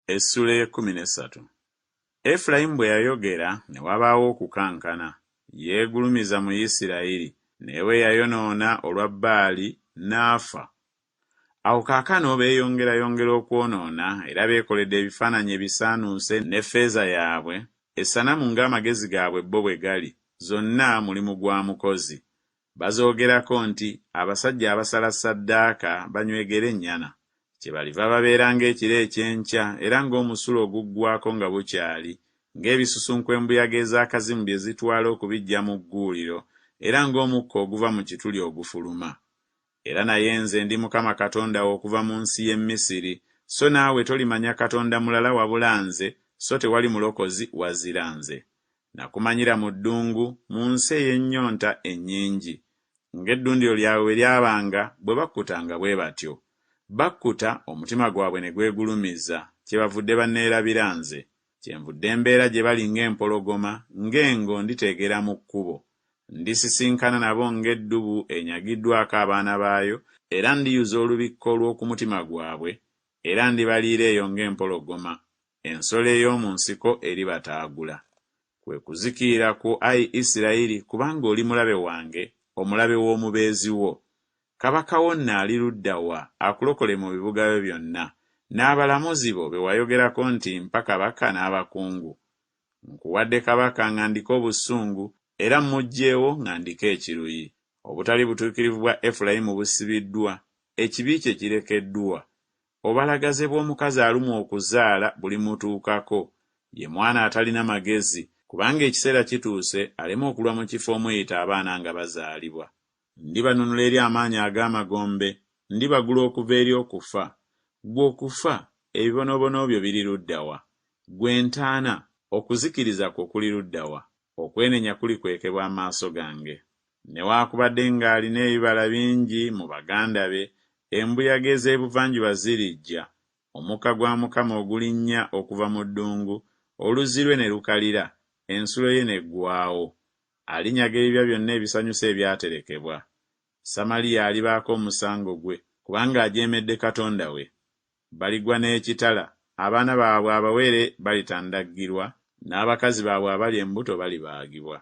Essula y'e13. Efulayimu bwe yayogera ne wabaawo okukankana, yeegulumiza mu Isirayiri, naye bwe yayonoona olwa Baali n'afa. Awo kaakano beeyongera okwonoona era beekoledde ebifaananyi ebisaanuuse ne ffeeza yaabwe, essanamu ng'amagezi gaabwe bo bwe gali, zonna mulimu gwa mukozi. Bazoogerako nti abasajja abasala ssaddaaka banywegera ennyana. Kyebaliva babeera ng'ekiro ekyenkya era ng'omusulo oguggwako nga bukyali, ng'ebisusunku embuyaga ez'akazimu bye zitwala okubiggya mu gguuliro, era ng'omukka oguva mu kituli ogufuluma. Era naye nze ndi Mukama Katonda wo okuva mu nsi y'e Misiri, so naawe tolimanya katonda mulala wabula nze, so tewali mulokozi wazira nze. Nakumanyira mu ddungu, mu nsi ey'ennyonta ennyingi. Ng'eddundiro lyawe bwe lyabanga, bwe bakkutanga bwe batyo. Bakkuta, omutima gwabwe ne gwegulumiza, kyebavudde banneerabira nze. Kyenvudde mbeera gye bali ng'empologoma, ng'engo nditeegera mu kkubo. Ndisisinkana nabo ng'eddubu enyagiddwako abaana baayo, era ndiyuza olubikko olw'oku mutima gwabwe, era ndibaliira eyo ng'empologoma. Ensolo ey'omu nsiko eribataagula. Kwe kuzikirira ku Ayi Isirayiri, kubanga oli mulabe wange, omulabe w'omubeezi wo. Kabaka wo nno ali ludda wa akulokole mu bibuga byo byonna, n'abalamuzi bo be wayogerako nti mpa kabaka n'abakungu. Nkuwadde kabaka ng'andika obusungu, era mmuggyeewo ng'andika ekiruyi. Obutali butuukirivu bwa Efulayimu busibiddwa, ekibi kye kirekeddwa. Obalagaze bw'omukazi alumwa okuzaala bulimutuukako, ye mwana atalina magezi, kubanga ekiseera kituuse aleme okulwa mu kifo omuyita abaana nga bazaalibwa. Ndibanunula eri amaanyi ag'amagombe, ndibagula okuva eri okufa. Ggwe okufa, ebibonoobono byo biri ludda wa? Ggwe entaana, okuzikiriza kwo kuli ludda wa? Okwenenya kuli kwekebwa amaaso gange. Newaakubadde ng'alina ebibala bingi mu baganda be, embuyaga ez'ebuvanjuba zirijja, omukka gwa Mukama ogulinnya okuva mu ddungu, oluzzi lwe ne lukalira, ensulo ye n'eggwaawo. Alinyaga ebibya byonna ebisanyusa ebyaterekebwa. Samaliya alibaako omusango gwe, kubanga ajeemedde Katonda we. Baligwa n'ekitala, abaana baabwe abawere balitandaggirwa, n'abakazi baabwe abali embuto balibaagibwa.